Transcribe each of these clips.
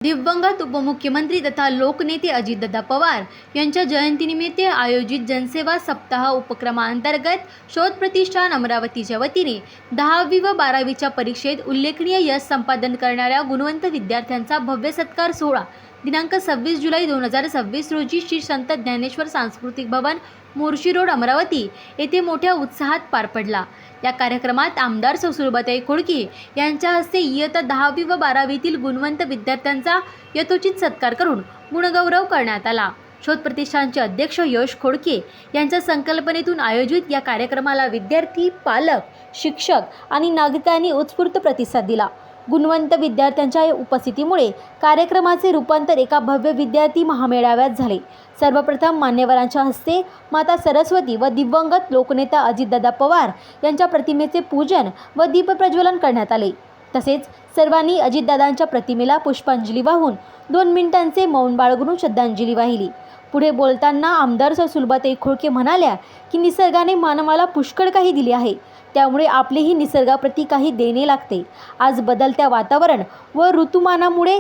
दिवंगत उपमुख्यमंत्री तथा लोकनेते अजितदादा पवार यांच्या जयंतीनिमित्त आयोजित जनसेवा सप्ताह उपक्रमांतर्गत शोध प्रतिष्ठान अमरावतीच्या वतीने 10वी व 12वीच्या परीक्षेत उल्लेखनीय यश संपादन करणाऱ्या गुणवंत विद्यार्थ्यांचा भव्य सत्कार सोहळा दिनांक 26 जुलै 2026 रोजी श्री संत ज्ञानेश्वर सांस्कृतिक भवन मोर्शी रोड अमरावती येथे मोठ्या उत्साहात पार पडला। या कार्यक्रमात आमदार सौ सुलभाताई खोडके यांच्या हस्ते इयत्ता 10वी व 12वीतील गुणवंत विद्यार्थ्यांचा यथोचित सत्कार करून गुणगौरव करण्यात आला। शोध प्रतिष्ठानचे अध्यक्ष यश खोडके यांच्या संकल्पनेतून आयोजित या कार्यक्रमाला विद्यार्थी, पालक, शिक्षक आणि नागरिकांनी उत्स्फूर्त प्रतिसाद दिला। गुणवंत विद्यार्थ्यांच्या उपस्थितीमुळे कार्यक्रमाचे रूपांतर एका भव्य विद्यार्थी महामेळाव्यात झाले। सर्वप्रथम मान्यवरांच्या हस्ते माता सरस्वती व दिवंगत लोकनेता अजितदादा पवार यांच्या प्रतिमेचे पूजन व दीपप्रज्वलन करण्यात आले। तसेच सर्वांनी अजितदादांच्या प्रतिमेला पुष्पांजली वाहून 2 मिनिटांचे मौन बाळगून श्रद्धांजली वाहिली। पुढे बोलताना आमदार सौ सुलभाताई खोडके म्हणाल्या की निसर्गाने मानवाला पुष्कळ काही दिले आहे, त्यामुळे आपलेही निसर्गाप्रती काही देणे लागते। आज बदलत्या वातावरण व ऋतुमानामुळे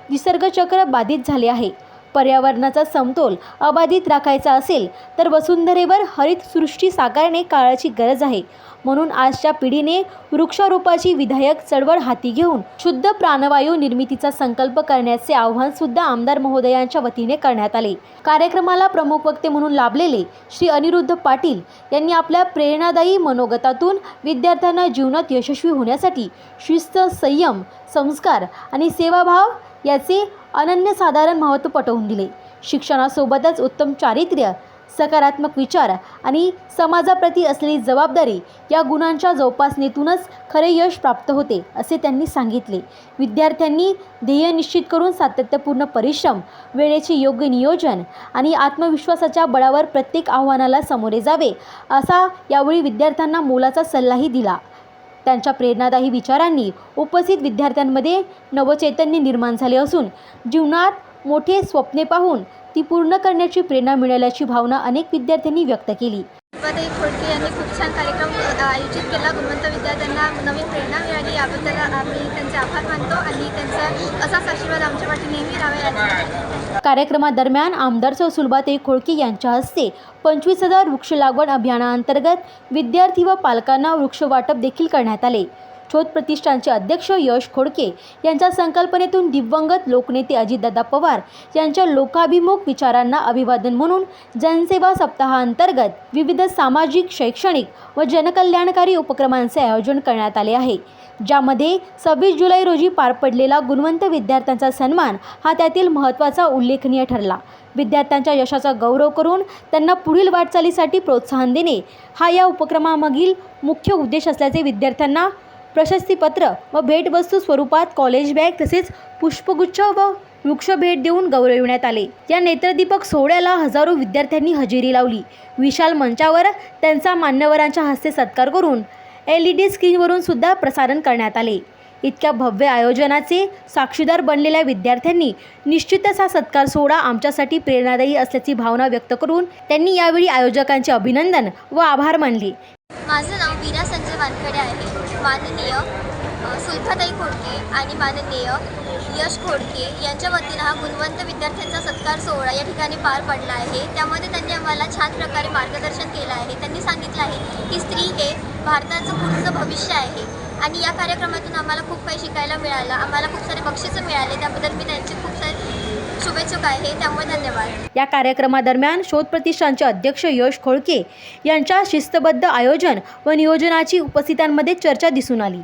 निसर्गचक्र बाधित झाले आहे। पर्यावरणाचा समतोल अबाधित राखायचा असेल तर वसुंधरेवर हरित सृष्टी साकारणे काळाची गरज आहे। म्हणून आजच्या पिढीने वृक्षारोपाची विधायक चळवळ हाती घेऊन शुद्ध प्राणवायू निर्मितीचा संकल्प करण्याचे आवाहन सुद्धा आमदार महोदयांच्या वतीने करण्यात आले। कार्यक्रमाला प्रमुख वक्ते म्हणून लाभलेले श्री अनिरुद्ध पाटील यांनी आपल्या प्रेरणादायी मनोगतातून विद्यार्थ्यांना जीवनात यशस्वी होण्यासाठी शिस्त, संयम, संस्कार आणि सेवाभाव याचे अनन्यसाधारण महत्त्व पटवून दिले। शिक्षणासोबतच उत्तम चारित्र्य, सकारात्मक विचार आणि समाजाप्रती असलेली जबाबदारी या गुणांच्या जोपासनेतूनच खरे यश प्राप्त होते, असे त्यांनी सांगितले। विद्यार्थ्यांनी ध्येय निश्चित करून सातत्यपूर्ण परिश्रम, वेळेचे योग्य नियोजन आणि आत्मविश्वासाच्या बळावर प्रत्येक आव्हानाला सामोरे जावे, असा यावेळी विद्यार्थ्यांना मोलाचा सल्लाही दिला। त्यांच्या प्रेरणादायी विचारांनी उपस्थित विद्यार्थ्यांमध्ये नवचैतन्य निर्माण झाले असून जीवनात मोठे स्वप्ने पाहून ती पूर्ण करण्याची प्रेरणा मिळाल्याची भावना अनेक विद्यार्थ्यांनी व्यक्त केली। सुलभाताई खोडके यांनी खूप छान कार्यक्रम आयोजित केला। गुणवंत विद्यार्थ्यांना नवीन प्रेरणा मिळाली, याबद्दल आम्ही त्यांचे आभार मानतो आणि त्यांचा असाच आशीर्वाद आमच्या पाठी नेहमी राहावा। कार्यक्रमादरम्यान आमदार सौ सुलभाताई खोडके यांच्या हस्ते 25,000 वृक्ष लागवड अभियानांतर्गत विद्यार्थी व पालकांना वृक्ष वाटप देखील करण्यात आले। शोध प्रतिष्ठानचे अध्यक्ष यश खोडके यांच्या संकल्पनेतून दिवंगत लोकनेते अजितदादा पवार यांच्या लोकाभिमुख विचारांना अभिवादन म्हणून जनसेवा सप्ताहांतर्गत विविध सामाजिक, शैक्षणिक व जनकल्याणकारी उपक्रमांचे आयोजन करण्यात आले आहे, ज्यामध्ये 26 जुलै रोजी पार पडलेला गुणवंत विद्यार्थ्यांचा सन्मान हा त्यातील महत्त्वाचा उल्लेखनीय ठरला। विद्यार्थ्यांच्या यशाचा गौरव करून त्यांना पुढील वाटचालीसाठी प्रोत्साहन देणे हा या उपक्रमामागील मुख्य उद्देश असल्याचे विद्यार्थ्यांना प्रशस्तीपत्र व भेटवस्तू स्वरूपात कॉलेज बॅग तसेच पुष्पगुच्छ व वृक्ष भेट देऊन गौरविण्यात आले। या नेत्रदीपक सोहळ्याला हजारो विद्यार्थ्यांनी हजेरी लावली। विशाल मंचावर त्यांचा मान्यवरांच्या हस्ते सत्कार करून LED स्क्रीनवरून सुद्धा प्रसारण करण्यात आले। इतक्या भव्य आयोजनाचे साक्षीदार बनलेल्या विद्यार्थ्यांनी निश्चितच हा सत्कार सोहळा आमच्यासाठी प्रेरणादायी असल्याची भावना व्यक्त करून त्यांनी यावेळी आयोजकांचे अभिनंदन व आभार मानले। माझं नाव वीरा संजय वानखडे आहे। माननीय सुलभाताई खोडके आणि माननीय यश खोडके यांच्या वतीनं हा गुणवंत विद्यार्थ्यांचा सत्कार सोहळा या ठिकाणी पार पडला आहे। त्यामध्ये त्यांनी आम्हाला छान प्रकारे मार्गदर्शन केलं आहे। त्यांनी सांगितलं आहे की स्त्री हे भारताचं पुढचं भविष्य आहे आणि या कार्यक्रमातून आम्हाला खूप काही शिकायला मिळालं। आम्हाला खूप सारे बक्षिसं मिळाले, त्याबद्दल मी त्यांचे खूप सारे शुभेच्छुक आहे, त्यामुळे धन्यवाद। या कार्यक्रमादरम्यान शोध प्रतिष्ठानचे अध्यक्ष यश खोडके यांच्या शिस्तबद्ध आयोजन व नियोजनाची उपस्थितांमध्ये चर्चा दिसून आली।